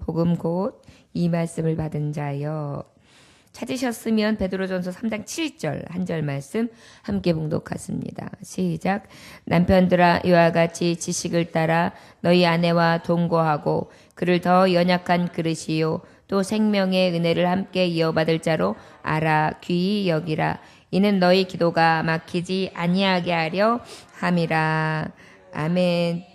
복음 곧 이 말씀을 받은 자여. 찾으셨으면 베드로전서 3장 7절 한 절 말씀 함께 봉독하십니다. 시작. 남편들아 이와 같이 지식을 따라 너희 아내와 동거하고 그를 더 연약한 그릇이요 또 생명의 은혜를 함께 이어받을 자로 알아 귀히 여기라. 이는 너희 기도가 막히지 아니하게 하려 함이라. 아멘.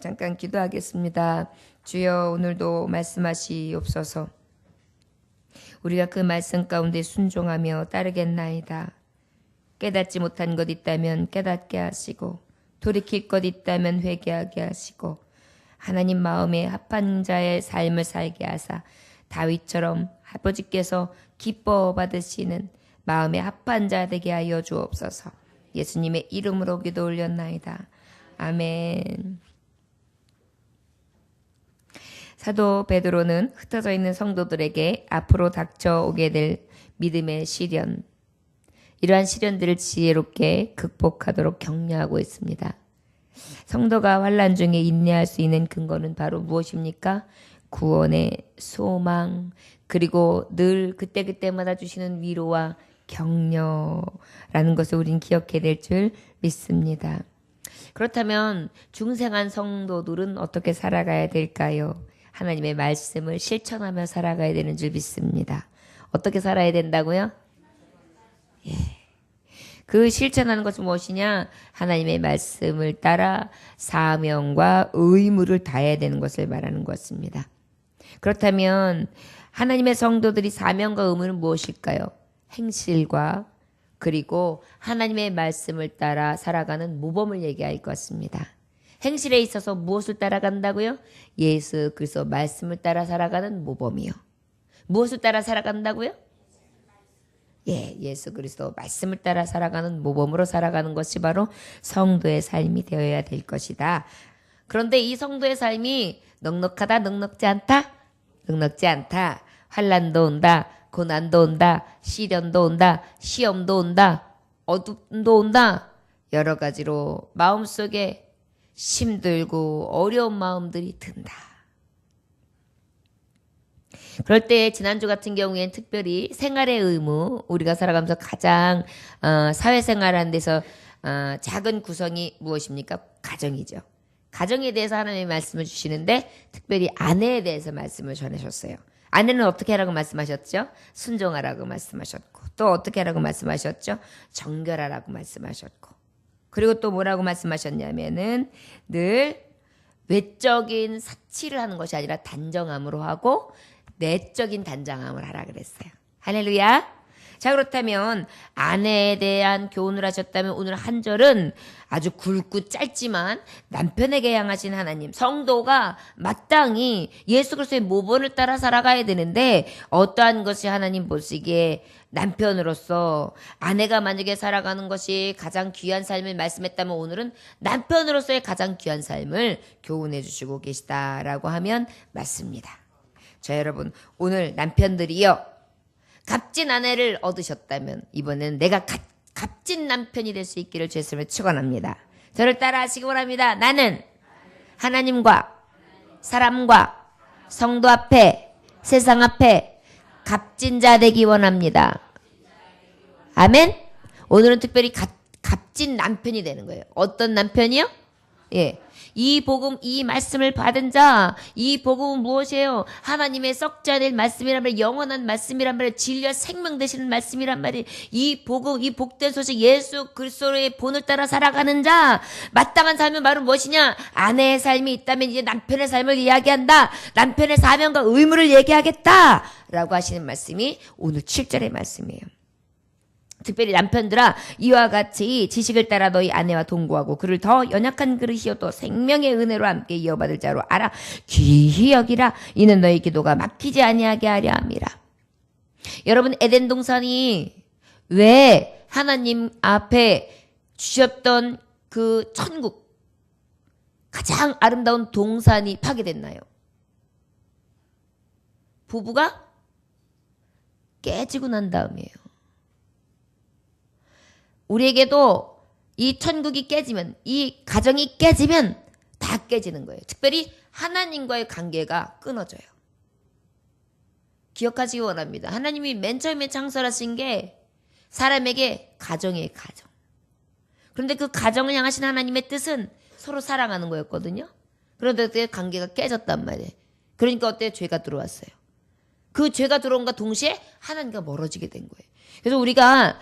잠깐 기도하겠습니다. 주여 오늘도 말씀하시옵소서. 우리가 그 말씀 가운데 순종하며 따르겠나이다. 깨닫지 못한 것 있다면 깨닫게 하시고 돌이킬 것 있다면 회개하게 하시고 하나님 마음에 합한 자의 삶을 살게 하사 다윗처럼 아버지께서 기뻐 받으시는 마음에 합한 자 되게 하여 주옵소서. 예수님의 이름으로 기도 올렸나이다. 아멘. 사도 베드로는 흩어져 있는 성도들에게 앞으로 닥쳐오게 될 믿음의 시련, 이러한 시련들을 지혜롭게 극복하도록 격려하고 있습니다. 성도가 환난 중에 인내할 수 있는 근거는 바로 무엇입니까? 구원의 소망, 그리고 늘 그때그때마다 주시는 위로와 격려라는 것을 우린 기억해야 될 줄 믿습니다. 그렇다면 중생한 성도들은 어떻게 살아가야 될까요? 하나님의 말씀을 실천하며 살아가야 되는 줄 믿습니다. 어떻게 살아야 된다고요? 예. 그 실천하는 것은 무엇이냐? 하나님의 말씀을 따라 사명과 의무를 다해야 되는 것을 말하는 것입니다. 그렇다면 하나님의 성도들이 사명과 의무는 무엇일까요? 행실과 그리고 하나님의 말씀을 따라 살아가는 모범을 얘기할 것입니다. 행실에 있어서 무엇을 따라간다고요? 예수 그리스도 말씀을 따라 살아가는 모범이요. 무엇을 따라 살아간다고요? 예수 그리스도 말씀을 따라 살아가는 모범으로 살아가는 것이 바로 성도의 삶이 되어야 될 것이다. 그런데 이 성도의 삶이 넉넉하다, 넉넉지 않다? 넉넉지 않다. 환난도 온다, 고난도 온다, 시련도 온다, 시험도 온다, 어둠도 온다. 여러 가지로 마음속에 힘들고 어려운 마음들이 든다. 그럴 때 지난주 같은 경우에는 특별히 생활의 의무, 우리가 살아가면서 가장 사회생활하는 데서 작은 구성이 무엇입니까? 가정이죠. 가정에 대해서 하나님의 말씀을 주시는데 특별히 아내에 대해서 말씀을 전하셨어요. 아내는 어떻게 하라고 말씀하셨죠? 순종하라고 말씀하셨고, 또 어떻게 하라고 말씀하셨죠? 정결하라고 말씀하셨고, 그리고 또 뭐라고 말씀하셨냐면은 늘 외적인 사치를 하는 것이 아니라 단정함으로 하고 내적인 단정함을 하라 그랬어요. 할렐루야. 자, 그렇다면 아내에 대한 교훈을 하셨다면 오늘 한 절은 아주 굵고 짧지만 남편에게 향하신 하나님, 성도가 마땅히 예수 그리스도의 모범을 따라 살아가야 되는데 어떠한 것이 하나님 보시기에 남편으로서 아내가 만약에 살아가는 것이 가장 귀한 삶을 말씀했다면 오늘은 남편으로서의 가장 귀한 삶을 교훈해 주시고 계시다라고 하면 맞습니다. 자, 여러분, 오늘 남편들이요, 값진 아내를 얻으셨다면 이번에는 내가 값진 남편이 될 수 있기를 주 예수님을 축원합니다. 저를 따라 하시기 원합니다. 나는 하나님과 사람과 성도 앞에, 세상 앞에 값진 자 되기 원합니다. 아멘. 오늘은 특별히 값진 남편이 되는 거예요. 어떤 남편이요? 예. 이 복음, 이 말씀을 받은 자, 이 복음은 무엇이에요? 하나님의 썩지 않을 말씀이란 말이에요. 영원한 말씀이란 말이에요. 진리와 생명 되시는 말씀이란 말이에요. 이 복음, 이 복된 소식, 예수 그리스도의 본을 따라 살아가는 자, 마땅한 삶은 바로 무엇이냐? 아내의 삶이 있다면 이제 남편의 삶을 이야기한다. 남편의 사명과 의무를 얘기하겠다. 라고 하시는 말씀이 오늘 7절의 말씀이에요. 특별히 남편들아 이와 같이 지식을 따라 너희 아내와 동거하고 그를 더 연약한 그릇이요 또 생명의 은혜로 함께 이어받을 자로 알아 귀히 여기라. 이는 너희 기도가 막히지 아니하게 하려 함이라. 여러분, 에덴 동산이 왜 하나님 앞에 주셨던 그 천국, 가장 아름다운 동산이 파괴됐나요? 부부가 깨지고 난 다음이에요. 우리에게도 이 천국이 깨지면, 이 가정이 깨지면 다 다 깨지는 거예요. 특별히 하나님과의 관계가 끊어져요. 기억하시기 원합니다. 하나님이 맨 처음에 창설하신 게 사람에게 가정이에요. 가정. 그런데 그 가정을 향하신 하나님의 뜻은 서로 사랑하는 거였거든요. 그런데 그 관계가 깨졌단 말이에요. 그러니까 어때요? 죄가 들어왔어요. 그 죄가 들어온과 동시에 하나님과 멀어지게 된 거예요. 그래서 우리가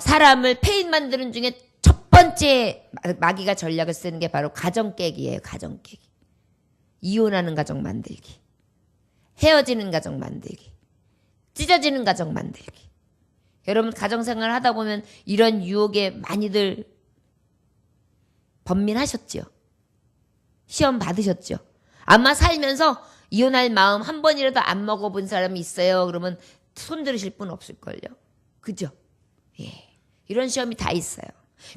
사람을 폐인 만드는 중에 첫 번째 마귀가 전략을 쓰는 게 바로 가정 깨기예요. 가정 깨기. 이혼하는 가정 만들기. 헤어지는 가정 만들기. 찢어지는 가정 만들기. 여러분 가정생활 하다 보면 이런 유혹에 많이들 번민하셨죠? 시험 받으셨죠? 아마 살면서 이혼할 마음 한 번이라도 안 먹어본 사람이 있어요. 그러면 손 들으실 분 없을걸요. 그죠? 예. 이런 시험이 다 있어요.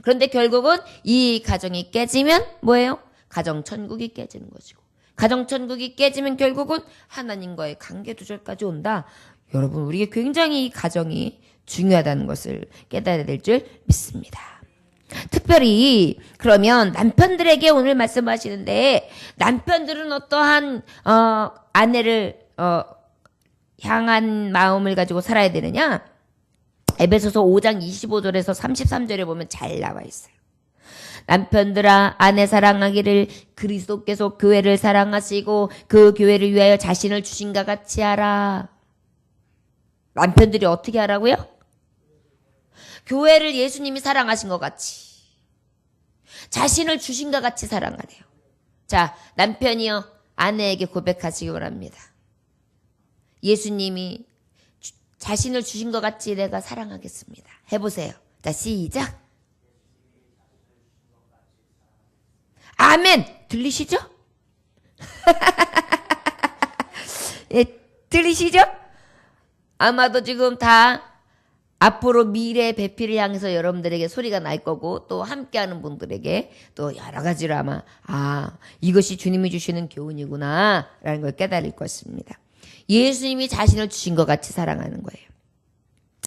그런데 결국은 이 가정이 깨지면 뭐예요? 가정천국이 깨지는 것이고. 가정천국이 깨지면 결국은 하나님과의 관계 두절까지 온다. 여러분 우리에게 굉장히 이 가정이 중요하다는 것을 깨달아야 될 줄 믿습니다. 특별히 그러면 남편들에게 오늘 말씀하시는데 남편들은 어떠한 아내를 향한 마음을 가지고 살아야 되느냐? 에베소서 5장 25절에서 33절에 보면 잘 나와 있어요. 남편들아 아내 사랑하기를 그리스도께서 교회를 사랑하시고 그 교회를 위하여 자신을 주신과 같이 하라. 남편들이 어떻게 하라고요? 교회를 예수님이 사랑하신 것 같이 자신을 주신과 같이 사랑하래요. 자, 남편이요 아내에게 고백하시기 원합니다. 예수님이 자신을 주신 것 같이 내가 사랑하겠습니다. 해보세요. 자, 시작. 아멘. 들리시죠? 예, 들리시죠? 아마도 지금 다 앞으로 미래의 배필을 향해서 여러분들에게 소리가 날 거고 또 함께하는 분들에게 또 여러 가지로 아마 이것이 주님이 주시는 교훈이구나 라는 걸 깨달을 것입니다. 예수님이 자신을 주신 것 같이 사랑하는 거예요.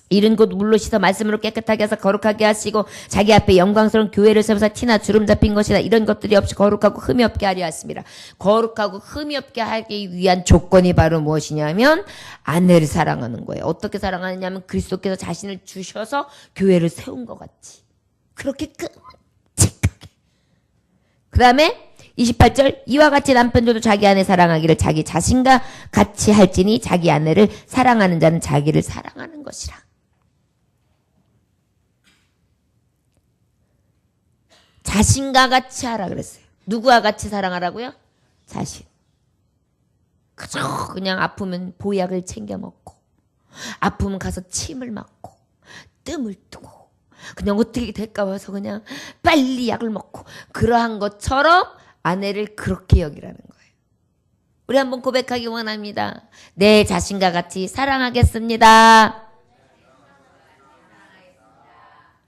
이른 곧 물로 씻어 말씀으로 깨끗하게 해서 거룩하게 하시고 자기 앞에 영광스러운 교회를 세우사 티나 주름 잡힌 것이나 이런 것들이 없이 거룩하고 흠이 없게 하려 하였습니다. 거룩하고 흠이 없게 하기 위한 조건이 바로 무엇이냐면 아내를 사랑하는 거예요. 어떻게 사랑하느냐면 그리스도께서 자신을 주셔서 교회를 세운 것 같이 그렇게 끔찍하게. 그 다음에 28절 이와 같이 남편들도 자기 아내 사랑하기를 자기 자신과 같이 할지니 자기 아내를 사랑하는 자는 자기를 사랑하는 것이라. 자신과 같이 하라 그랬어요. 누구와 같이 사랑하라고요? 자신. 그냥 아프면 보약을 챙겨 먹고 아프면 가서 침을 맞고 뜸을 뜨고 그냥 어떻게 될까 봐서 그냥 빨리 약을 먹고 그러한 것처럼 아내를 그렇게 여기라는 거예요. 우리 한번 고백하기 원합니다. 내 자신과 같이 사랑하겠습니다.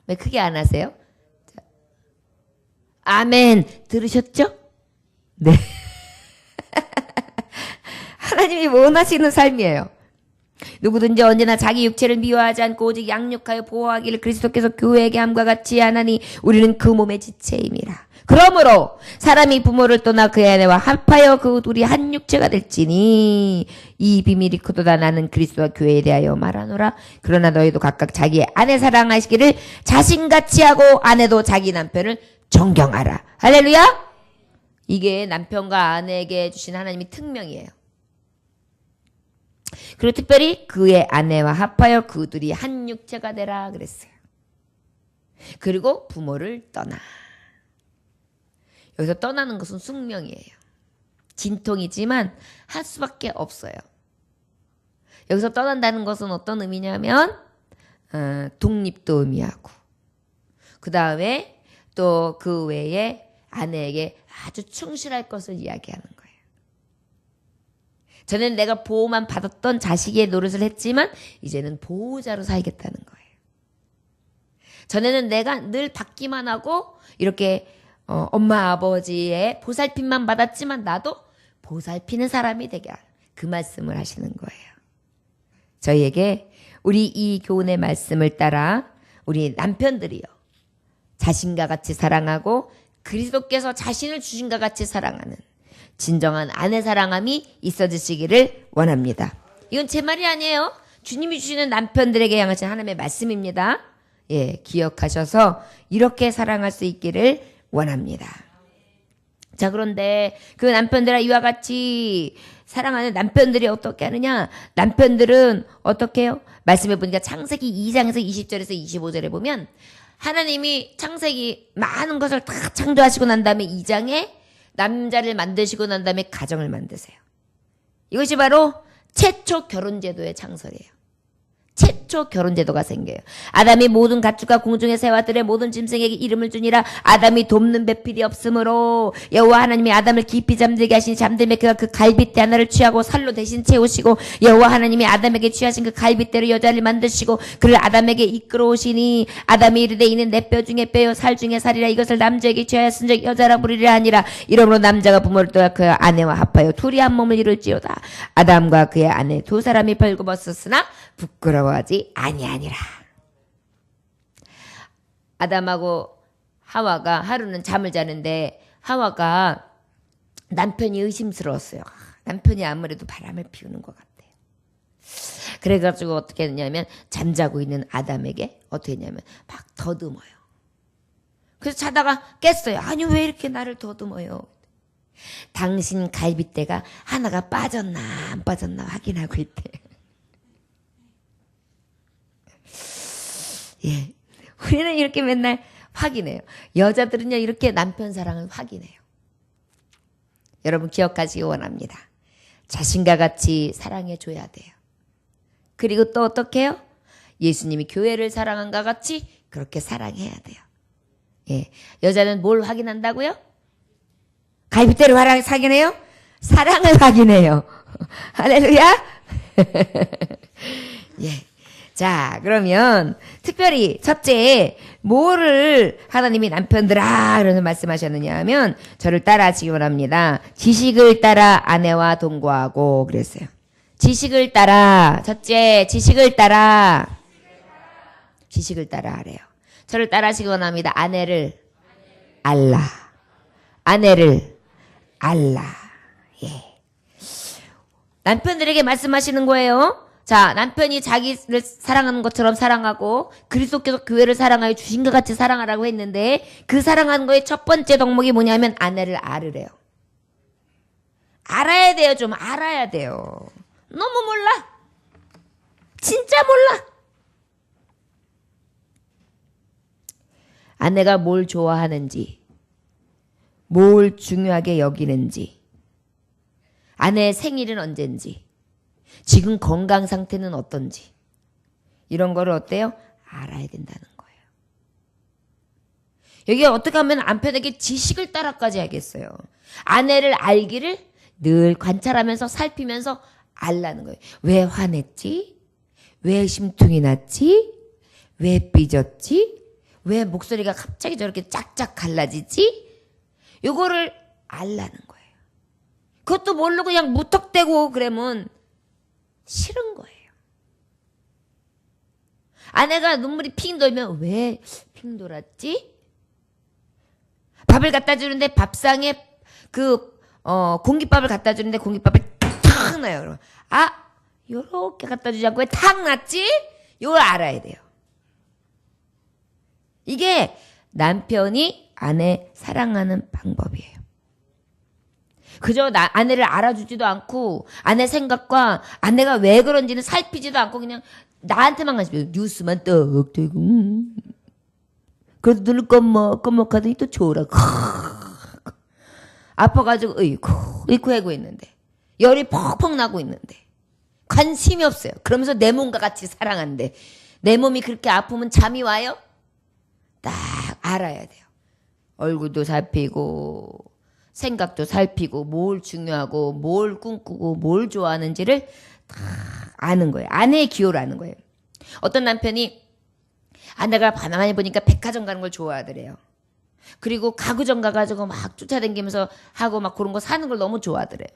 왜 크게 안 하세요? 아멘. 들으셨죠? 네. 하나님이 원하시는 삶이에요. 누구든지 언제나 자기 육체를 미워하지 않고 오직 양육하여 보호하기를 그리스도께서 교회에게 함과 같이 하나니 우리는 그 몸의 지체임이라. 그러므로 사람이 부모를 떠나 그의 아내와 합하여 그 둘이 한 육체가 될지니 이 비밀이 크도다. 나는 그리스도와 교회에 대하여 말하노라. 그러나 너희도 각각 자기의 아내 사랑하시기를 자신같이 하고 아내도 자기 남편을 존경하라. 할렐루야. 이게 남편과 아내에게 주신 하나님의 특명이에요. 그리고 특별히 그의 아내와 합하여 그 둘이 한 육체가 되라 그랬어요. 그리고 부모를 떠나. 여기서 떠나는 것은 숙명이에요. 진통이지만 할 수밖에 없어요. 여기서 떠난다는 것은 어떤 의미냐면 독립도 의미하고 그 다음에 또 그 외에 아내에게 아주 충실할 것을 이야기하는 거예요. 전에는 내가 보호만 받았던 자식의 노릇을 했지만 이제는 보호자로 살겠다는 거예요. 전에는 내가 늘 받기만 하고 이렇게 엄마 아버지의 보살핌만 받았지만 나도 보살피는 사람이 되게 그 말씀을 하시는 거예요. 저희에게 우리 이 교훈의 말씀을 따라 우리 남편들이요. 자신과 같이 사랑하고 그리스도께서 자신을 주신과 같이 사랑하는 진정한 아내 사랑함이 있어지시기를 원합니다. 이건 제 말이 아니에요. 주님이 주시는 남편들에게 향하신 하나님의 말씀입니다. 예, 기억하셔서 이렇게 사랑할 수 있기를 원합니다. 자, 그런데 그 남편들아 이와 같이 사랑하는 남편들이 어떻게 하느냐? 남편들은 어떻게 해요? 말씀해 보니까 창세기 2장에서 20절에서 25절에 보면 하나님이 창세기 많은 것을 다 창조하시고 난 다음에 2장에 남자를 만드시고 난 다음에 가정을 만드세요. 이것이 바로 최초 결혼제도의 창설이에요. 최초 결혼제도가 생겨요. 아담이 모든 가축과 공중의 새와 들의 모든 짐승에게 이름을 주니라. 아담이 돕는 배필이 없으므로 여호와 하나님이 아담을 깊이 잠들게 하시니 잠들매 그가 그 갈빗대 하나를 취하고 살로 대신 채우시고 여호와 하나님이 아담에게 취하신 그 갈빗대로 여자를 만드시고 그를 아담에게 이끌어오시니 아담이 이르되 이는 내 뼈 중에 뼈요 살 중에 살이라. 이것을 남자에게 취하였은즉 여자라 부르리라 하니라. 이러므로 남자가 부모를 떠나 그 아내와 합하여 둘이 한 몸을 이룰지어다. 아담과 그의 아내 두 사람이 벌거벗었으나 부끄러워하지 아니하니라. 아담하고 하와가 하루는 잠을 자는데 하와가 남편이 의심스러웠어요. 남편이 아무래도 바람을 피우는 것 같아요. 그래가지고 어떻게 했냐면 잠자고 있는 아담에게 어떻게 했냐면 막 더듬어요. 그래서 자다가 깼어요. 아니 왜 이렇게 나를 더듬어요? 당신 갈빗대가 하나가 빠졌나 안 빠졌나 확인하고 있대. 예, 우리는 이렇게 맨날 확인해요. 여자들은요 이렇게 남편 사랑을 확인해요. 여러분 기억하시기 원합니다. 자신과 같이 사랑해줘야 돼요. 그리고 또 어떻게 해요? 예수님이 교회를 사랑한과 같이 그렇게 사랑해야 돼요. 예, 여자는 뭘 확인한다고요? 갈빗대를 확인해요? 사랑을 확인해요. 할렐루야. 예. 자, 그러면 특별히 첫째 뭐를 하나님이 남편들아 이러면서 말씀하셨느냐 하면 저를 따라하시기 원합니다. 지식을 따라 아내와 동거하고 그랬어요. 지식을 따라 첫째 지식을 따라 하래요. 저를 따라하시기 원합니다. 아내를 알라. 아내를 알라. 예. 남편들에게 말씀하시는 거예요. 자, 남편이 자기를 사랑하는 것처럼 사랑하고 그리스도께서 교회를 사랑하여 주신 것 같이 사랑하라고 했는데 그 사랑하는 거의 첫 번째 덕목이 뭐냐면 아내를 알으래요. 알아야 돼요. 좀 알아야 돼요. 너무 몰라. 진짜 몰라. 아내가 뭘 좋아하는지, 뭘 중요하게 여기는지, 아내의 생일은 언젠지, 지금 건강 상태는 어떤지 이런 거를 어때요? 알아야 된다는 거예요. 여기 어떻게 하면 남편에게 지식을 따라까지 하겠어요. 아내를 알기를 늘 관찰하면서 살피면서 알라는 거예요. 왜 화냈지? 왜 심퉁이 났지? 왜 삐졌지? 왜 목소리가 갑자기 저렇게 짝짝 갈라지지? 요거를 알라는 거예요. 그것도 모르고 그냥 무턱대고 그러면 싫은 거예요. 아내가 눈물이 핑 돌면 왜 핑 돌았지? 밥을 갖다 주는데 밥상에 공깃밥을 갖다 주는데 공깃밥을 탁 놔요. 그러면 요렇게 갖다 주지 않고 왜 탁 놨지? 이걸 알아야 돼요. 이게 남편이 아내 사랑하는 방법이에요. 그저 아내를 알아주지도 않고 아내 생각과 아내가 왜 그런지는 살피지도 않고 그냥 나한테만 관심. 뉴스만 떡 대고 그래도 눈을 껌먹하더니 또 좋으라고 아파가지고 의쿠 하고 있는데 열이 퍽퍽 나고 있는데 관심이 없어요. 그러면서 내 몸과 같이 사랑한대. 내 몸이 그렇게 아프면 잠이 와요? 딱 알아야 돼요. 얼굴도 살피고 생각도 살피고 뭘 중요하고 뭘 꿈꾸고 뭘 좋아하는지를 다 아는 거예요. 아내의 기호를 아는 거예요. 어떤 남편이 아내가 가만히 보니까 백화점 가는 걸 좋아하더래요. 그리고 가구점 가가지고 막 쫓아다니면서 하고 막 그런 거 사는 걸 너무 좋아하더래요.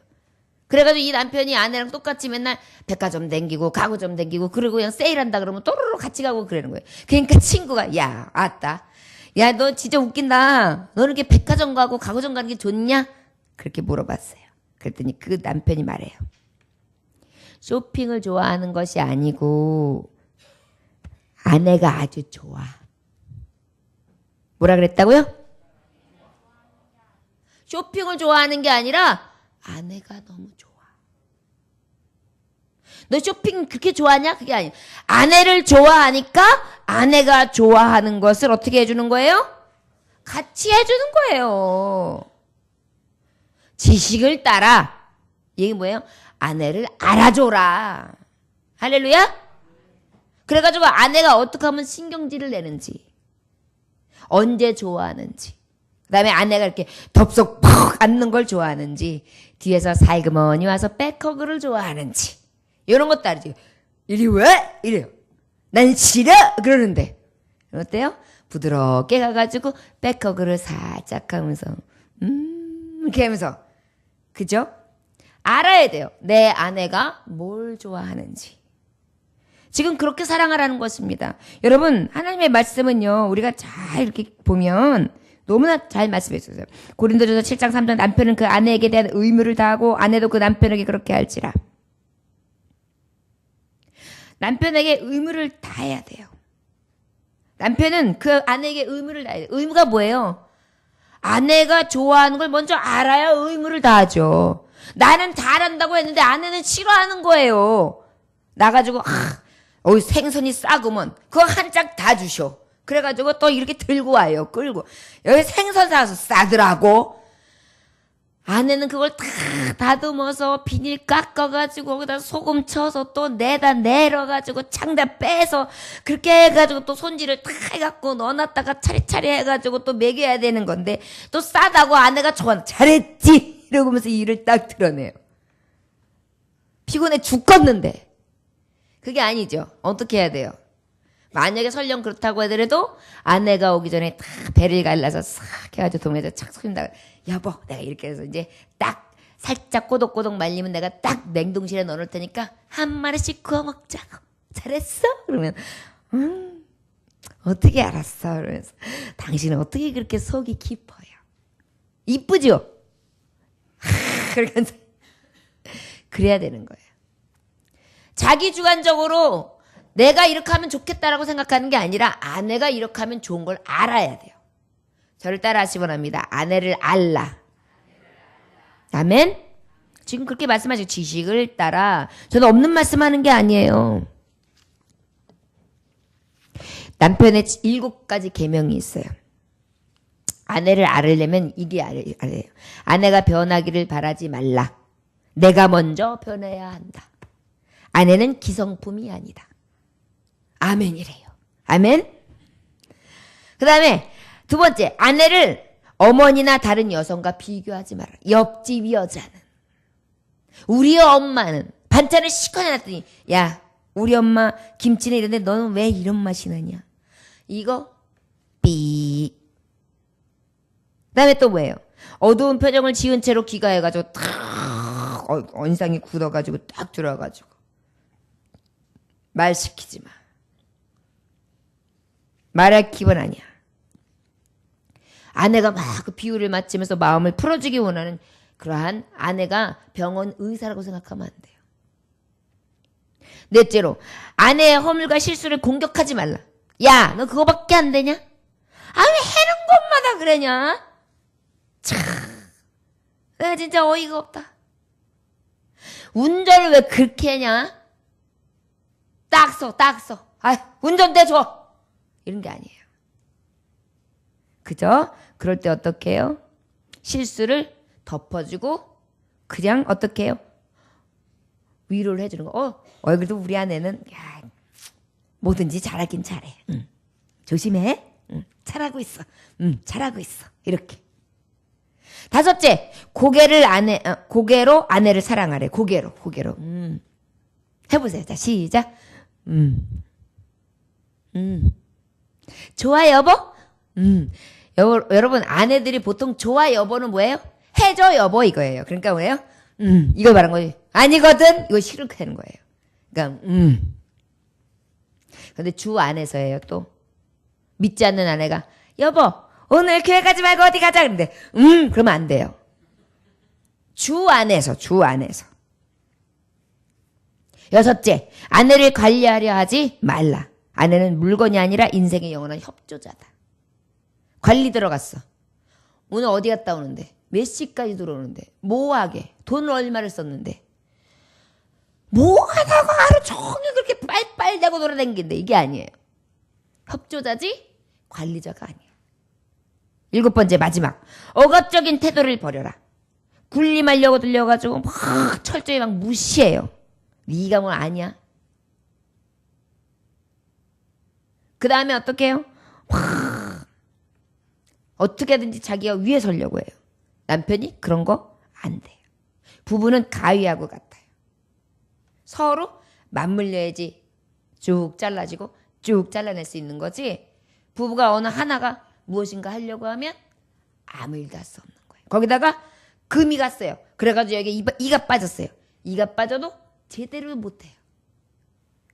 그래가지고 이 남편이 아내랑 똑같이 맨날 백화점 댕기고 가구점 댕기고 그리고 그냥 세일한다 그러면 또르르 같이 가고 그러는 거예요. 그러니까 친구가 야 아따 야, 너 진짜 웃긴다. 너는 이렇게 백화점 가고 가구점 가는 게 좋냐? 그렇게 물어봤어요. 그랬더니 그 남편이 말해요. 쇼핑을 좋아하는 것이 아니고 아내가 아주 좋아. 뭐라 그랬다고요? 쇼핑을 좋아하는 게 아니라 아내가 너무 좋아. 너 쇼핑 그렇게 좋아하냐? 그게 아니야. 아내를 좋아하니까 아내가 좋아하는 것을 어떻게 해주는 거예요? 같이 해주는 거예요. 지식을 따라. 이게 뭐예요? 아내를 알아줘라. 할렐루야? 그래가지고 아내가 어떻게 하면 신경질을 내는지, 언제 좋아하는지, 그 다음에 아내가 이렇게 덥석 퍽 앉는 걸 좋아하는지, 뒤에서 살그머니 와서 백허그를 좋아하는지, 이런 것도 알지. 이리 왜? 이래요. 난 싫어! 그러는데. 어때요? 부드럽게 가가지고 백허그를 살짝 하면서, 이렇게 하면서. 그죠? 알아야 돼요. 내 아내가 뭘 좋아하는지. 지금 그렇게 사랑하라는 것입니다. 여러분, 하나님의 말씀은요, 우리가 잘 이렇게 보면 너무나 잘 말씀해 주세요. 고린도전서 7장 3절, 남편은 그 아내에게 대한 의무를 다하고 아내도 그 남편에게 그렇게 할지라. 남편에게 의무를 다해야 돼요. 남편은 그 아내에게 의무를 다해야 돼요. 의무가 뭐예요? 아내가 좋아하는 걸 먼저 알아야 의무를 다하죠. 나는 잘한다고 했는데 아내는 싫어하는 거예요. 나가지고 생선이 싸구먼 그거 한 짝 다 주셔. 그래가지고 또 이렇게 들고 와요. 끌고. 여기 생선 사서 싸더라고. 아내는 그걸 다 다듬어서 비닐 깎아가지고 거기다 소금 쳐서 또 내다 내려가지고 창다 빼서 그렇게 해가지고 또 손질을 다 해갖고 넣어놨다가 차례차례 해가지고 또 먹여야 되는 건데 또 싸다고 아내가 좋아 잘했지 이러면서 일을 딱 드러내요. 피곤해 죽겠는데 그게 아니죠. 어떻게 해야 돼요? 만약에 설령 그렇다고 하더라도 아내가 오기 전에 다 배를 갈라서 싹 해가지고 동에서 착 소린다. 여보, 내가 이렇게 해서 이제 딱 살짝 꼬독꼬독 말리면 내가 딱 냉동실에 넣어놓을 테니까 한 마리씩 구워 먹자고. 잘했어? 그러면 어떻게 알았어? 그러면서 당신은 어떻게 그렇게 속이 깊어요? 이쁘죠? 그러면서 그래야 되는 거예요. 자기 주관적으로 내가 이렇게 하면 좋겠다라고 생각하는 게 아니라 아내가 이렇게 하면 좋은 걸 알아야 돼요. 저를 따라 하시기 원합니다. 아내를 알라. 아멘? 지금 그렇게 말씀하시고 지식을 따라 저는 없는 말씀하는 게 아니에요. 남편의 7가지 계명이 있어요. 아내를 알으려면 이게 알아요. 아내가 변하기를 바라지 말라. 내가 먼저 변해야 한다. 아내는 기성품이 아니다. 아멘이래요. 아멘? 그 다음에 2번째, 아내를 어머니나 다른 여성과 비교하지 마라. 옆집 여자는. 우리 엄마는 반찬을 시커 내놨더니 야 우리 엄마 김치는 이런데 너는 왜 이런 맛이 나냐. 이거 삐. 그 다음에 또 뭐예요? 어두운 표정을 지은 채로 귀가해가지고 탁 언상이 굳어가지고 딱 들어가가지고 말 시키지 마. 말할 기분 아니야. 아내가 막 그 비율을 맞추면서 마음을 풀어주기 원하는 그러한 아내가 병원 의사라고 생각하면 안 돼요. 넷째로 아내의 허물과 실수를 공격하지 말라. 야, 너 그거밖에 안 되냐? 아, 왜 해는 것마다 그러냐? 참, 내가 진짜 어이가 없다. 운전을 왜 그렇게 하냐? 딱 써. 아, 운전대 줘. 이런 게 아니에요. 그죠? 그럴 때 어떻게 해요? 실수를 덮어주고 그냥 어떻게 해요? 위로를 해주는 거. 그래도 우리 아내는 야, 뭐든지 잘하긴 잘해. 조심해. 잘하고 있어. 잘하고 있어. 이렇게. 5째, 고개로 아내를 사랑하래. 고개로. 해보세요. 자, 시작. 좋아 여보? 여러분 아내들이 보통 좋아 여보는 뭐예요? 해줘 여보 이거예요. 그러니까 뭐예요? 이걸 말한 거지. 아니거든 이거 싫게 하는 거예요. 그러니까 근데 주 안에서예요. 또 믿지 않는 아내가 여보, 오늘 교회 가지 말고 어디 가자. 그런데, 그러면 안 돼요. 주 안에서. 여섯째, 아내를 관리하려 하지 말라. 아내는 물건이 아니라 인생의 영원한 협조자다. 관리 들어갔어. 오늘 어디 갔다 오는데? 몇 시까지 들어오는데? 뭐 하게? 돈을 얼마를 썼는데? 뭐 하다가 하루 종일 그렇게 빨빨대고 돌아다니는데 이게 아니에요. 협조자지 관리자가 아니에요. 일곱 번째 마지막. 억압적인 태도를 버려라. 군림하려고 들려가지고 막 철저히 막 무시해요. 네가 뭐 아니야? 그 다음에 어떻게 해요? 막 어떻게든지 자기가 위에 서려고 해요. 남편이 그런 거 안 돼요. 부부는 가위하고 같아요. 서로 맞물려야지 쭉 잘라지고 쭉 잘라낼 수 있는 거지. 부부가 어느 하나가 무엇인가 하려고 하면 아무 일도 할 수 없는 거예요. 거기다가 금이 갔어요. 그래가지고 여기 이가 빠졌어요. 이가 빠져도 제대로 못해요.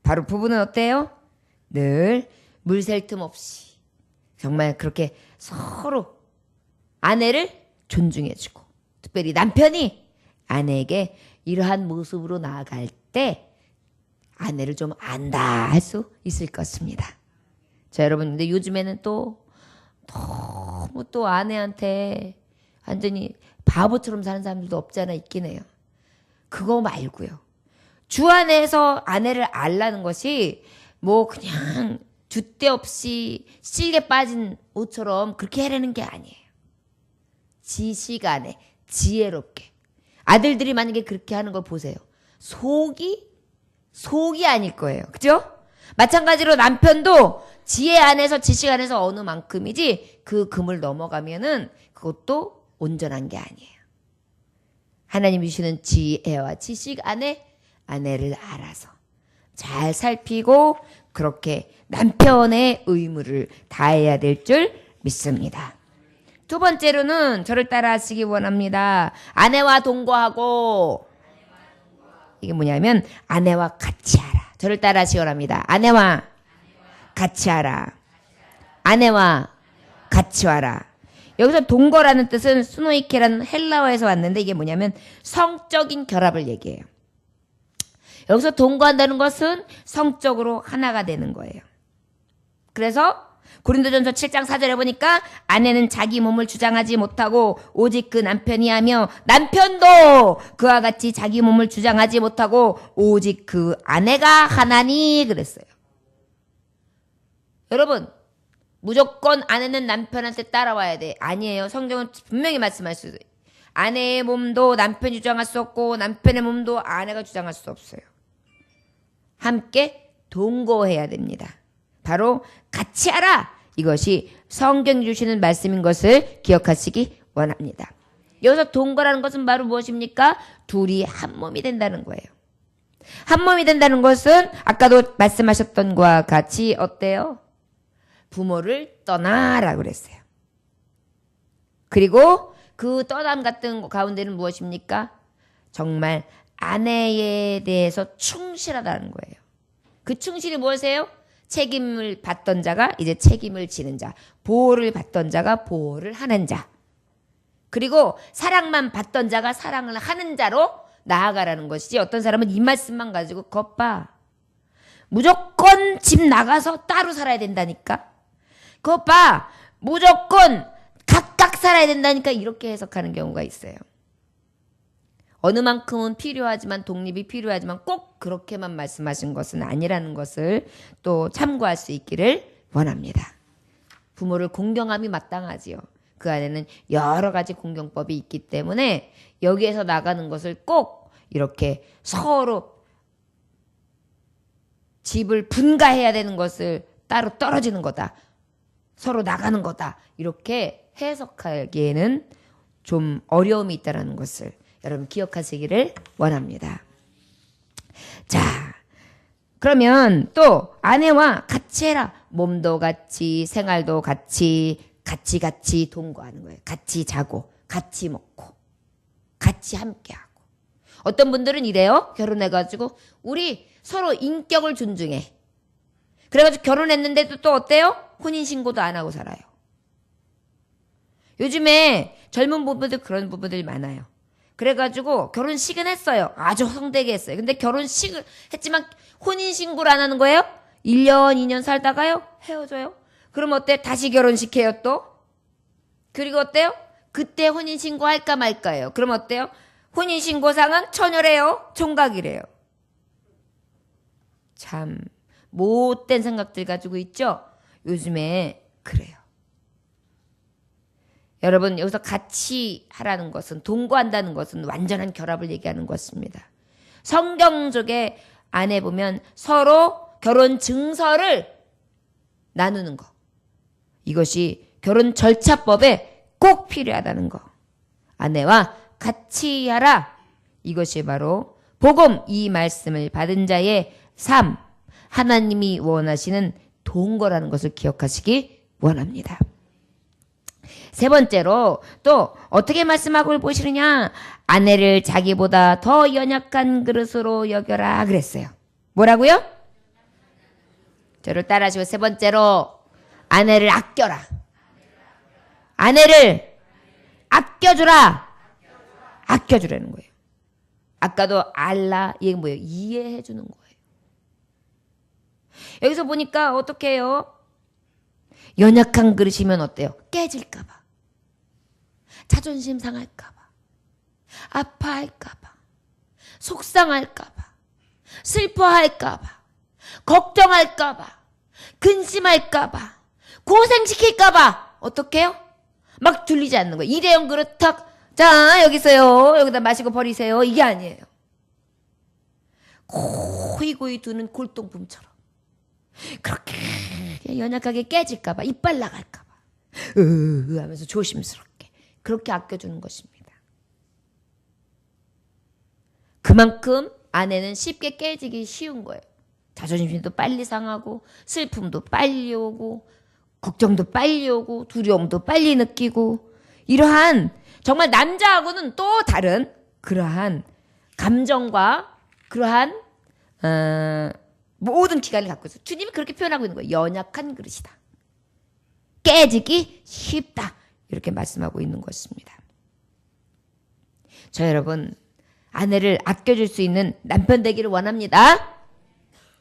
바로 부부는 어때요? 늘 물 셀 틈 없이 정말 그렇게 서로 아내를 존중해주고, 특별히 남편이 아내에게 이러한 모습으로 나아갈 때 아내를 좀 안다 할 수 있을 것입니다. 자, 여러분, 근데 요즘에는 또 너무 또 아내한테 완전히 바보처럼 사는 사람들도 없지 않아 있긴 해요. 그거 말고요. 주 안에서 아내를 알라는 것이 뭐 그냥 줏대 없이 실게 빠진 옷처럼 그렇게 하려는 게 아니에요. 지시간에 지혜롭게. 아들들이 만약에 그렇게 하는 걸 보세요. 속이 아닐 거예요. 그죠? 마찬가지로 남편도 지혜 안에서 지식 안에서 어느 만큼이지 그 금을 넘어가면은 그것도 온전한 게 아니에요. 하나님이 주시는 지혜와 지식 안에 아내를 알아서 잘 살피고 그렇게 남편의 의무를 다해야 될 줄 믿습니다. 두 번째로는 저를 따라 하시기 원합니다. 아내와 동거하고, 이게 뭐냐면 아내와 같이 하라. 저를 따라 하시기 원합니다. 아내와 같이 하라. 아내와 같이 하라. 여기서 동거라는 뜻은 스노이케라는 헬라어에서 왔는데 이게 뭐냐면 성적인 결합을 얘기해요. 여기서 동거한다는 것은 성적으로 하나가 되는 거예요. 그래서 고린도전서 7장 4절에 보니까 아내는 자기 몸을 주장하지 못하고 오직 그 남편이 하며 남편도 그와 같이 자기 몸을 주장하지 못하고 오직 그 아내가 하나니 그랬어요. 여러분, 무조건 아내는 남편한테 따라와야 돼. 아니에요. 성경은 분명히 말씀하셨어요. 아내의 몸도 남편이 주장할 수 없고 남편의 몸도 아내가 주장할 수 없어요. 함께 동거해야 됩니다. 바로 같이 하라. 이것이 성경이 주시는 말씀인 것을 기억하시기 원합니다. 여기서 동거라는 것은 바로 무엇입니까? 둘이 한 몸이 된다는 거예요. 한 몸이 된다는 것은 아까도 말씀하셨던 것과 같이 어때요? 부모를 떠나라 그랬어요. 그리고 그 떠남 같은 가운데는 무엇입니까? 정말 아내에 대해서 충실하다는 거예요. 그 충실이 무엇이에요? 책임을 받던 자가 이제 책임을 지는 자, 보호를 받던 자가 보호를 하는 자, 그리고 사랑만 받던 자가 사랑을 하는 자로 나아가라는 것이지. 어떤 사람은 이 말씀만 가지고 겉봐, 무조건 집 나가서 따로 살아야 된다니까, 겉봐, 무조건 각각 살아야 된다니까, 이렇게 해석하는 경우가 있어요. 어느 만큼은 필요하지만, 독립이 필요하지만 꼭 그렇게만 말씀하신 것은 아니라는 것을 또 참고할 수 있기를 원합니다. 부모를 공경함이 마땅하지요. 그 안에는 여러 가지 공경법이 있기 때문에 여기에서 나가는 것을 꼭 이렇게 서로 집을 분가해야 되는 것을 따로 떨어지는 거다, 서로 나가는 거다, 이렇게 해석하기에는 좀 어려움이 있다는 것을 여러분 기억하시기를 원합니다. 자, 그러면 또 아내와 같이 해라. 몸도 같이, 생활도 같이 동거하는 거예요. 같이 자고, 같이 먹고, 같이 함께하고. 어떤 분들은 이래요. 결혼해가지고 우리 서로 인격을 존중해. 그래가지고 결혼했는데도 또 어때요? 혼인신고도 안 하고 살아요. 요즘에 젊은 부부들 그런 부부들이 많아요. 그래가지고 결혼식은 했어요. 아주 성대게 했어요. 근데 결혼식을 했지만 혼인신고를 안 하는 거예요? 1년, 2년 살다가요? 헤어져요? 그럼 어때? 다시 결혼식 해요 또? 그리고 어때요? 그때 혼인신고 할까 말까예요. 그럼 어때요? 혼인신고상은 처녀래요? 총각이래요. 참 못된 생각들 가지고 있죠? 요즘에 그래요. 여러분 여기서 같이 하라는 것은 동거한다는 것은 완전한 결합을 얘기하는 것입니다. 성경 속에 안에 보면 서로 결혼 증서를 나누는 거. 이것이 결혼 절차법에 꼭 필요하다는 거. 아내와 같이 하라. 이것이 바로 복음 이 말씀을 받은 자의 삶. 하나님이 원하시는 동거라는 것을 기억하시기 원합니다. 세 번째로 또 어떻게 말씀하고 보시느냐. 아내를 자기보다 더 연약한 그릇으로 여겨라 그랬어요. 뭐라고요? 저를 따라하시고 세 번째로 아내를 아껴라. 아내를 아껴주라. 아껴주라는 거예요. 아까도 알라 이게 뭐예요? 이해해 주는 거예요. 여기서 보니까 어떻게 해요? 연약한 그릇이면 어때요? 깨질까 봐. 자존심 상할까 봐. 아파할까 봐. 속상할까 봐. 슬퍼할까 봐. 걱정할까 봐. 근심할까 봐. 고생시킬까 봐. 어떻게 해요? 막 둘리지 않는 거예요. 일회용 그릇 탁. 자, 여기 있어요. 여기다 마시고 버리세요. 이게 아니에요. 고이고이 두는 골동품처럼. 그렇게 연약하게 깨질까 봐. 이빨 나갈까 봐. 하면서 조심스럽게. 그렇게 아껴주는 것입니다. 그만큼 아내는 쉽게 깨지기 쉬운 거예요. 자존심도 빨리 상하고 슬픔도 빨리 오고 걱정도 빨리 오고 두려움도 빨리 느끼고 이러한 정말 남자하고는 또 다른 그러한 감정과 그러한 모든 기간을 갖고 있어요. 주님이 그렇게 표현하고 있는 거예요. 연약한 그릇이다. 깨지기 쉽다. 이렇게 말씀하고 있는 것입니다. 저 여러분 아내를 아껴줄 수 있는 남편 되기를 원합니다.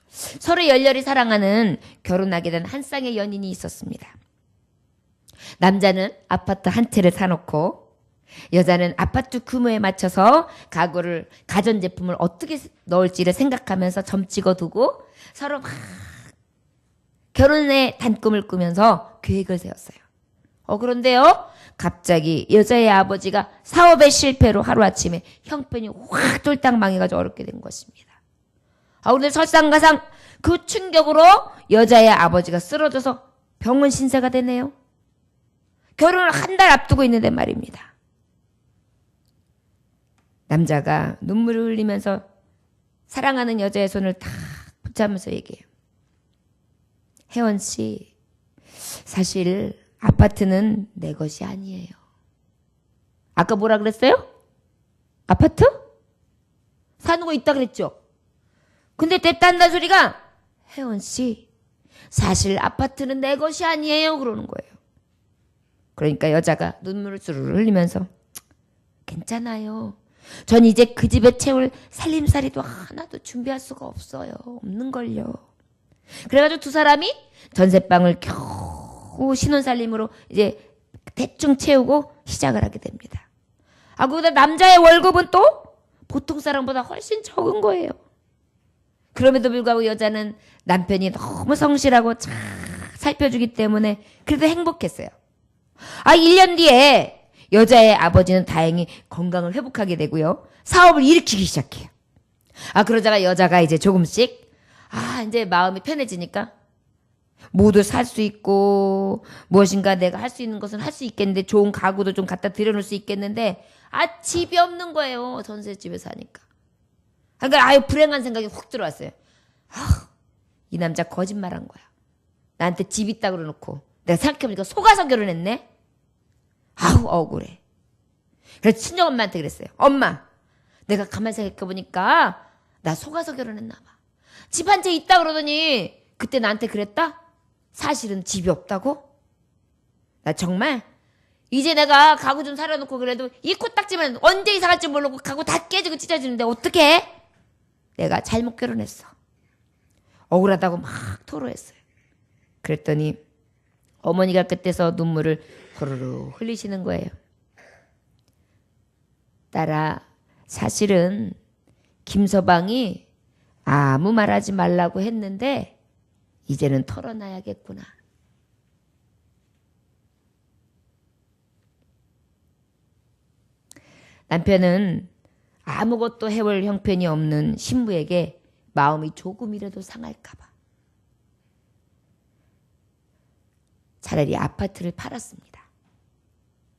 서로 열렬히 사랑하는 결혼하게 된 한 쌍의 연인이 있었습니다. 남자는 아파트 한 채를 사놓고 여자는 아파트 규모에 맞춰서 가전제품을 어떻게 넣을지를 생각하면서 점 찍어두고 서로 막 결혼의 단꿈을 꾸면서 계획을 세웠어요. 그런데요, 갑자기 여자의 아버지가 사업의 실패로 하루아침에 형편이 확 쫄딱 망해가지고 어렵게 된 것입니다. 그런데 설상가상 그 충격으로 여자의 아버지가 쓰러져서 병원 신세가 되네요. 결혼을 한 달 앞두고 있는데 말입니다. 남자가 눈물을 흘리면서 사랑하는 여자의 손을 탁 붙잡으면서 얘기해요. 혜원 씨, 사실 아파트는 내 것이 아니에요. 아까 뭐라 그랬어요? 아파트? 사는 거 있다 그랬죠? 근데 됐단다 소리가 혜원 씨, 사실 아파트는 내 것이 아니에요. 그러는 거예요. 그러니까 여자가 눈물을 주르르 흘리면서 괜찮아요. 전 이제 그 집에 채울 살림살이도 하나도 준비할 수가 없어요. 없는걸요. 그래가지고 두 사람이 전셋방을 겨우 신혼살림으로 이제 대충 채우고 시작을 하게 됩니다. 그보다 남자의 월급은 또 보통 사람보다 훨씬 적은 거예요. 그럼에도 불구하고 여자는 남편이 너무 성실하고 잘 살펴주기 때문에 그래도 행복했어요. 1년 뒤에 여자의 아버지는 다행히 건강을 회복하게 되고요. 사업을 일으키기 시작해요. 그러다가 여자가 이제 조금씩 이제 마음이 편해지니까 모두 살 수 있고 무엇인가 내가 할 수 있는 것은 할 수 있겠는데 좋은 가구도 좀 갖다 들여놓을 수 있겠는데 집이 없는 거예요. 전셋집에 사니까. 그러니까 불행한 생각이 훅 들어왔어요. 이 남자 거짓말한 거야. 나한테 집 있다 그러놓고 내가 생각해보니까 속아서 결혼했네. 억울해. 그래서 친정엄마한테 그랬어요. 엄마, 내가 가만히 생각해보니까 나 속아서 결혼했나 봐. 집 한 채 있다 그러더니 그때 나한테 그랬다? 사실은 집이 없다고? 나 정말 이제 내가 가구 좀 사려놓고 그래도 이 코딱지만 언제 이사 갈지 모르고 가구 다 깨지고 찢어지는데 어떡해? 내가 잘못 결혼했어. 억울하다고 막 토로했어요. 그랬더니 어머니가 그때서 눈물을 호로로 흘리시는 거예요. 딸아, 사실은 김서방이 아무 말하지 말라고 했는데 이제는 털어놔야겠구나. 남편은 아무것도 해볼 형편이 없는 신부에게 마음이 조금이라도 상할까 봐 차라리 아파트를 팔았습니다.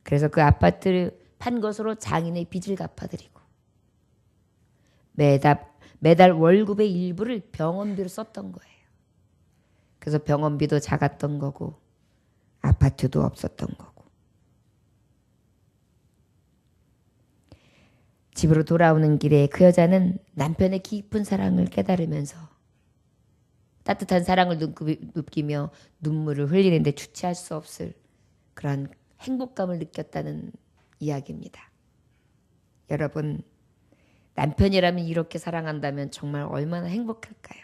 그래서 그 아파트를 판 것으로 장인의 빚을 갚아드리고 매달 월급의 일부를 병원비로 썼던 거예요. 그래서 병원비도 작았던 거고 아파트도 없었던 거고. 집으로 돌아오는 길에 그 여자는 남편의 깊은 사랑을 깨달으면서 따뜻한 사랑을 느끼며 눈물을 흘리는데 주체할 수 없을 그러한 행복감을 느꼈다는 이야기입니다. 여러분, 남편이라면 이렇게 사랑한다면 정말 얼마나 행복할까요?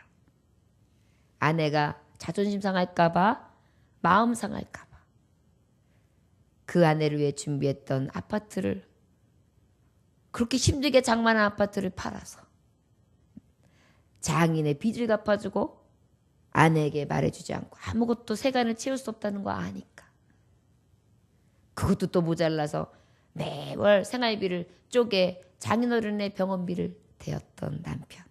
아내가 자존심 상할까 봐, 마음 상할까 봐 그 아내를 위해 준비했던 아파트를, 그렇게 힘들게 장만한 아파트를 팔아서 장인의 빚을 갚아주고 아내에게 말해주지 않고 아무것도 세간을 채울 수 없다는 거 아니까 그것도 또 모자라서 매월 생활비를 쪼개 장인어른의 병원비를 대었던 남편.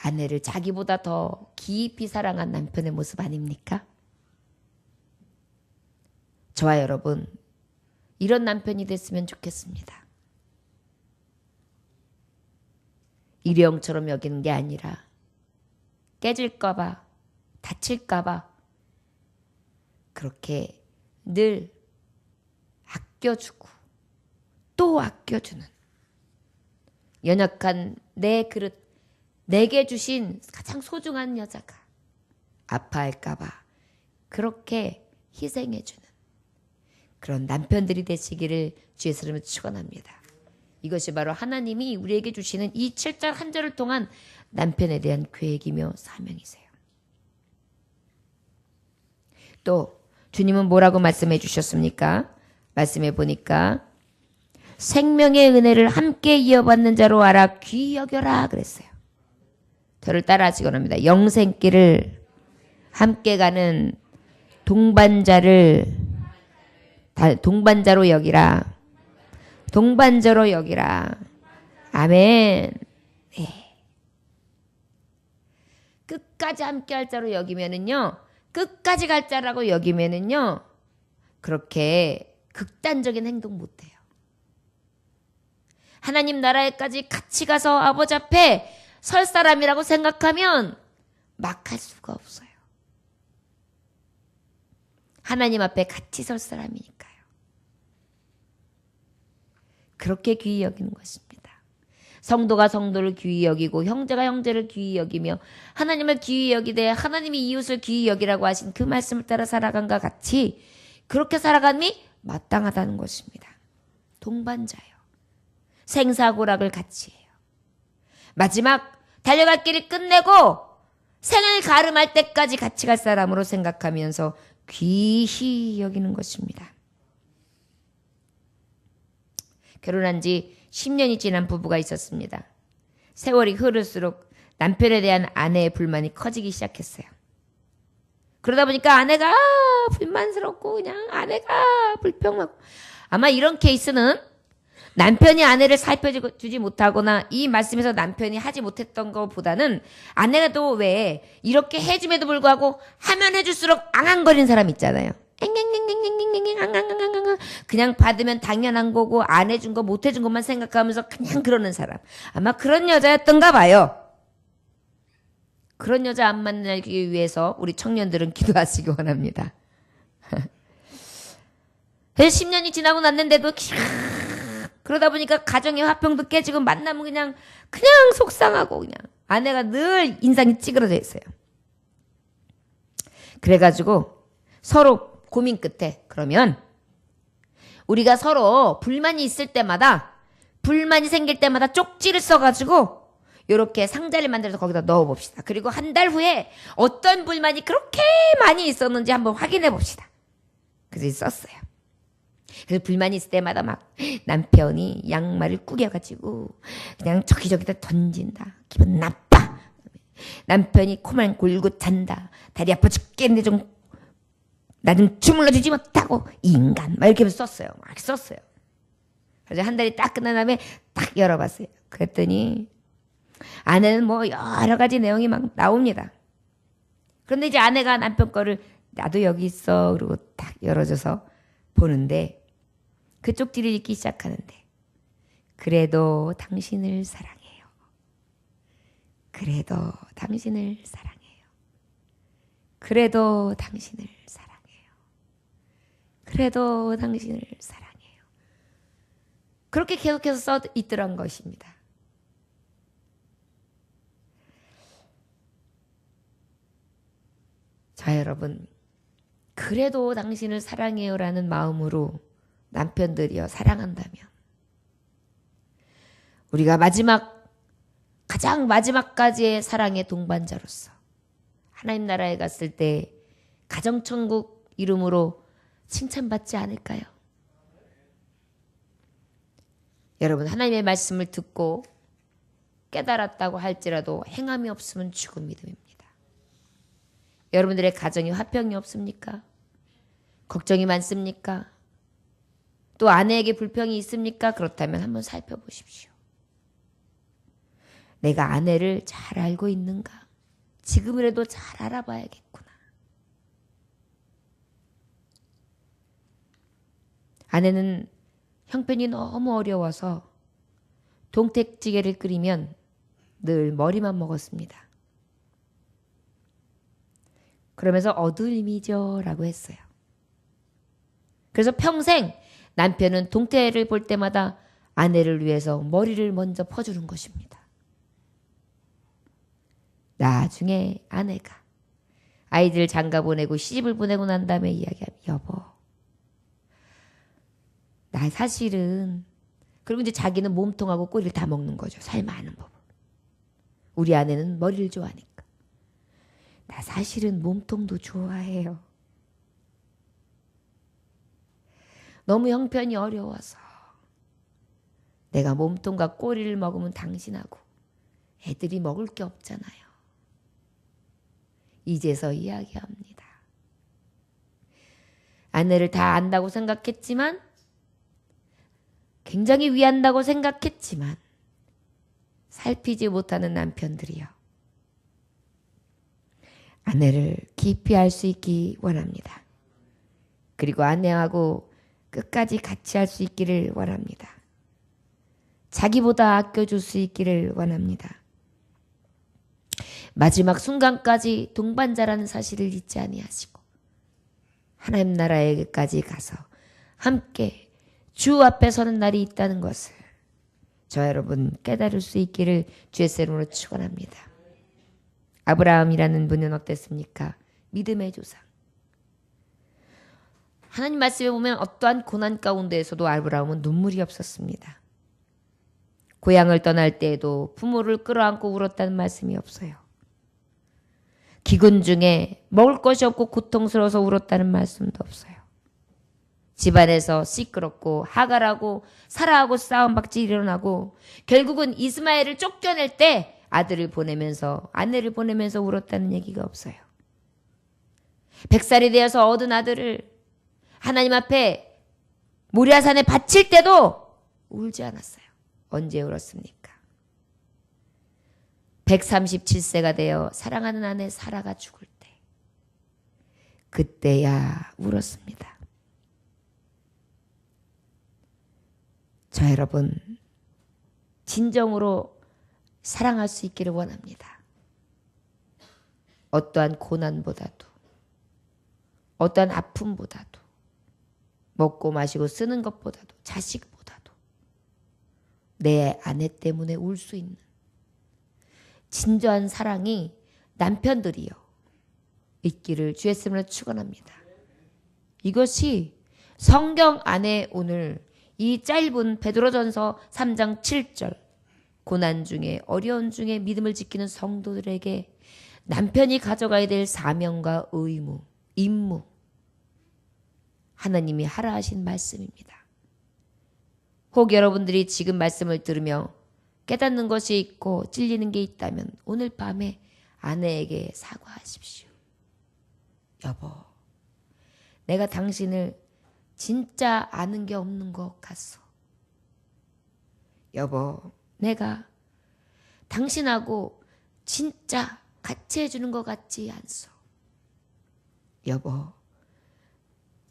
아내를 자기보다 더 깊이 사랑한 남편의 모습 아닙니까? 저와 여러분, 이런 남편이 됐으면 좋겠습니다. 일회용처럼 여기는 게 아니라 깨질까 봐, 다칠까 봐 그렇게 늘 아껴주고 또 아껴주는 연약한 내 그릇, 내게 주신 가장 소중한 여자가 아파할까 봐 그렇게 희생해주는 그런 남편들이 되시기를 주의 이름으로 축원합니다. 이것이 바로 하나님이 우리에게 주시는 이 7절 한 절을 통한 남편에 대한 계획이며 사명이세요. 또 주님은 뭐라고 말씀해 주셨습니까? 말씀해 보니까 생명의 은혜를 함께 이어받는 자로 알아 귀히 여겨라 그랬어요. 저를 따라 하시기 원합니다. 영생길을 함께 가는 동반자로 여기라. 동반자로 여기라. 아멘. 네. 끝까지 함께 할 자로 여기면은요. 끝까지 갈 자라고 여기면은요. 그렇게 극단적인 행동 못 해요. 하나님 나라에까지 같이 가서 아버지 앞에 설 사람이라고 생각하면 막 할 수가 없어요. 하나님 앞에 같이 설 사람이니까요. 그렇게 귀히 여기는 것입니다. 성도가 성도를 귀히 여기고 형제가 형제를 귀히 여기며 하나님을 귀히 여기되 하나님이 이웃을 귀히 여기라고 하신 그 말씀을 따라 살아간과 같이 그렇게 살아감이 마땅하다는 것입니다. 동반자요. 생사고락을 같이 해요. 마지막 달려갈 길을 끝내고 생을 가름할 때까지 같이 갈 사람으로 생각하면서 귀히 여기는 것입니다. 결혼한 지 10년이 지난 부부가 있었습니다. 세월이 흐를수록 남편에 대한 아내의 불만이 커지기 시작했어요. 그러다 보니까 아내가 불만스럽고 그냥 아내가 불평하고 아마 이런 케이스는 남편이 아내를 살펴주지 못하거나 이 말씀에서 남편이 하지 못했던 것보다는 아내가 또 왜 이렇게 해줌에도 불구하고 하면 해줄수록 앙앙거리는 사람 있잖아요. 그냥 받으면 당연한 거고 안 해준 거 못 해준 것만 생각하면서 그냥 그러는 사람. 아마 그런 여자였던가 봐요. 그런 여자 안 만나기 위해서 우리 청년들은 기도하시기 원합니다. 10년이 지나고 났는데도 그러다 보니까 가정의 화평도 깨지고 만나면 그냥 속상하고 그냥 아내가 늘 인상이 찌그러져 있어요. 그래가지고 서로 고민 끝에 그러면 우리가 서로 불만이 있을 때마다 불만이 생길 때마다 쪽지를 써가지고 이렇게 상자를 만들어서 거기다 넣어봅시다. 그리고 한 달 후에 어떤 불만이 그렇게 많이 있었는지 한번 확인해 봅시다. 그래서 썼어요. 그래서 불만이 있을 때마다 막 남편이 양말을 구겨가지고 그냥 저기저기다 던진다. 기분 나빠. 남편이 코만 골고 잔다. 다리 아파 죽겠는데 나 좀 주물러주지 못하고 인간 막 이렇게 썼어요. 막 썼어요. 그래서 한 달이 딱 끝난 다음에 딱 열어봤어요. 그랬더니 아내는 뭐 여러 가지 내용이 막 나옵니다. 그런데 이제 아내가 남편 거를 나도 여기 있어 그리고 딱 열어줘서 보는데 그 쪽지를 읽기 시작하는데 그래도 당신을 사랑해요. 그래도 당신을 사랑해요. 그래도 당신을 사랑해요. 그래도 당신을 사랑해요. 그렇게 계속해서 써 있더란 것입니다. 자, 여러분, 그래도 당신을 사랑해요라는 마음으로 남편들이여 사랑한다면 우리가 가장 마지막까지의 사랑의 동반자로서 하나님 나라에 갔을 때 가정천국 이름으로 칭찬받지 않을까요? 여러분, 하나님의 말씀을 듣고 깨달았다고 할지라도 행함이 없으면 죽은 믿음입니다. 여러분들의 가정에 화평이 없습니까? 걱정이 많습니까? 또 아내에게 불평이 있습니까? 그렇다면 한번 살펴보십시오. 내가 아내를 잘 알고 있는가? 지금이라도 잘 알아봐야겠구나. 아내는 형편이 너무 어려워서 동태찌개를 끓이면 늘 머리만 먹었습니다. 그러면서 어두임이죠 라고 했어요. 그래서 평생 남편은 동태를 볼 때마다 아내를 위해서 머리를 먼저 퍼주는 것입니다. 나중에 아내가 아이들 장가 보내고 시집을 보내고 난 다음에 이야기하면 여보 나 사실은 그리고 이제 자기는 몸통하고 꼬리를 다 먹는 거죠. 살 많은 법. 우리 아내는 머리를 좋아하니까. 나 사실은 몸통도 좋아해요. 너무 형편이 어려워서 내가 몸통과 꼬리를 먹으면 당신하고 애들이 먹을 게 없잖아요. 이제서 이야기합니다. 아내를 다 안다고 생각했지만 굉장히 위한다고 생각했지만 살피지 못하는 남편들이요. 아내를 깊이 알 수 있기 원합니다. 그리고 아내하고 끝까지 같이 할 수 있기를 원합니다. 자기보다 아껴줄 수 있기를 원합니다. 마지막 순간까지 동반자라는 사실을 잊지 아니하시고 하나님 나라에까지 가서 함께 주 앞에 서는 날이 있다는 것을 저 여러분 깨달을 수 있기를 주의 이름으로 축원합니다. 아브라함이라는 분은 어땠습니까? 믿음의 조상. 하나님 말씀에 보면 어떠한 고난 가운데에서도 아브라함은 눈물이 없었습니다. 고향을 떠날 때에도 부모를 끌어안고 울었다는 말씀이 없어요. 기근 중에 먹을 것이 없고 고통스러워서 울었다는 말씀도 없어요. 집안에서 시끄럽고 하갈하고 사라하고 싸움박질이 일어나고 결국은 이스마엘을 쫓겨낼 때 아들을 보내면서 아내를 보내면서 울었다는 얘기가 없어요. 100살이 되어서 얻은 아들을 하나님 앞에 모리아산에 바칠 때도 울지 않았어요. 언제 울었습니까? 137세가 되어 사랑하는 아내 사라가 죽을 때 그때야 울었습니다. 저 여러분 진정으로 사랑할 수 있기를 원합니다. 어떠한 고난보다도 어떠한 아픔보다도 먹고 마시고 쓰는 것보다도 자식보다도 내 아내 때문에 울 수 있는 진정한 사랑이 남편들이요 있기를 주의 이름으로 축원합니다. 이것이 성경 안에 오늘 이 짧은 베드로전서 3장 7절 고난 중에 어려운 중에 믿음을 지키는 성도들에게 남편이 가져가야 될 사명과 의무, 임무 하나님이 하라 하신 말씀입니다. 혹 여러분들이 지금 말씀을 들으며 깨닫는 것이 있고 찔리는 게 있다면 오늘 밤에 아내에게 사과하십시오. 여보, 내가 당신을 진짜 아는 게 없는 것 같소. 여보, 내가 당신하고 진짜 같이 해주는 것 같지 않소. 여보,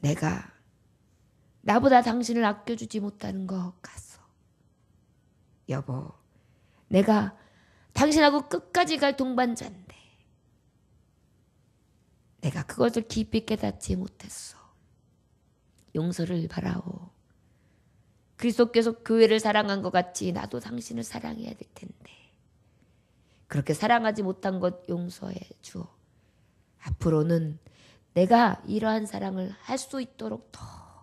내가 나보다 당신을 아껴주지 못하는 것 같소. 여보, 내가 당신하고 끝까지 갈 동반자인데 내가 그것을 깊이 깨닫지 못했소. 용서를 바라오. 그리스도께서 교회를 사랑한 것 같이 나도 당신을 사랑해야 될 텐데 그렇게 사랑하지 못한 것 용서해 주오. 앞으로는 내가 이러한 사랑을 할 수 있도록 더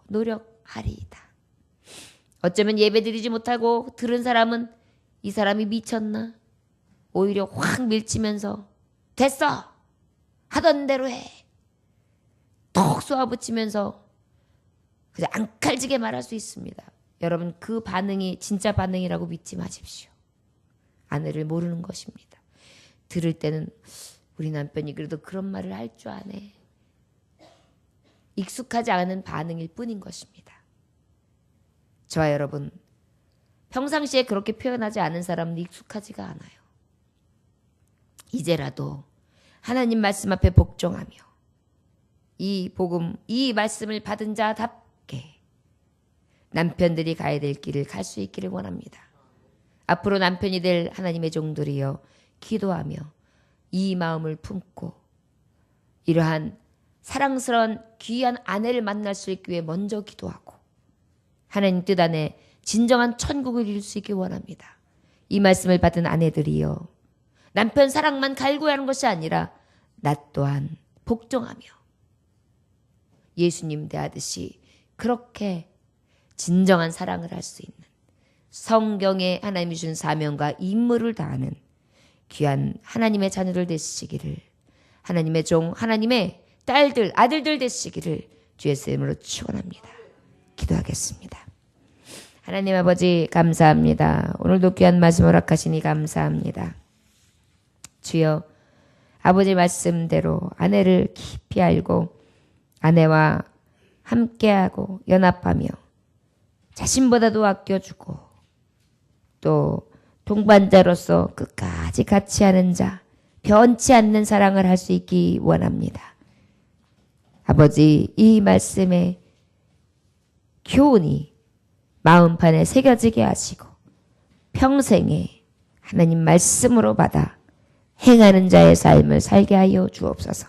노력하리이다. 어쩌면 예배드리지 못하고 들은 사람은 이 사람이 미쳤나? 오히려 확 밀치면서 됐어! 하던 대로 해! 톡 쏘아붙이면서 그냥 앙칼지게 말할 수 있습니다. 여러분 그 반응이 진짜 반응이라고 믿지 마십시오. 아내를 모르는 것입니다. 들을 때는 우리 남편이 그래도 그런 말을 할 줄 아네. 익숙하지 않은 반응일 뿐인 것입니다. 저와 여러분 평상시에 그렇게 표현하지 않은 사람은 익숙하지가 않아요. 이제라도 하나님 말씀 앞에 복종하며 이 복음, 이 말씀을 받은 자답게 남편들이 가야 될 길을 갈 수 있기를 원합니다. 앞으로 남편이 될 하나님의 종들이여 기도하며 이 마음을 품고 이러한 사랑스러운 귀한 아내를 만날 수 있기 위해 먼저 기도하고 하나님 뜻 안에 진정한 천국을 이룰 수 있기 원합니다. 이 말씀을 받은 아내들이여 남편 사랑만 갈구하는 것이 아니라 나 또한 복종하며 예수님 대하듯이 그렇게 진정한 사랑을 할 수 있는 성경에 하나님이 준 사명과 임무를 다하는 귀한 하나님의 자녀들 되시기를 하나님의 종 하나님의 딸들 아들들 되시기를 주의 이름으로 축원합니다. 기도하겠습니다. 하나님 아버지 감사합니다. 오늘도 귀한 말씀 허락하시니 감사합니다. 주여 아버지 말씀대로 아내를 깊이 알고 아내와 함께하고 연합하며 자신보다도 아껴주고 또 동반자로서 끝까지 같이 하는 자 변치 않는 사랑을 할 수 있기 원합니다. 아버지 이 말씀의 교훈이 마음판에 새겨지게 하시고 평생에 하나님 말씀으로 받아 행하는 자의 삶을 살게 하여 주옵소서.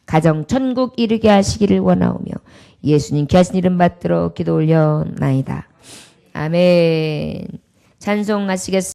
가정 천국 이르게 하시기를 원하오며 예수님 귀하신 이름 받들어 기도 올려나이다. 아멘. 찬송하시겠습니다.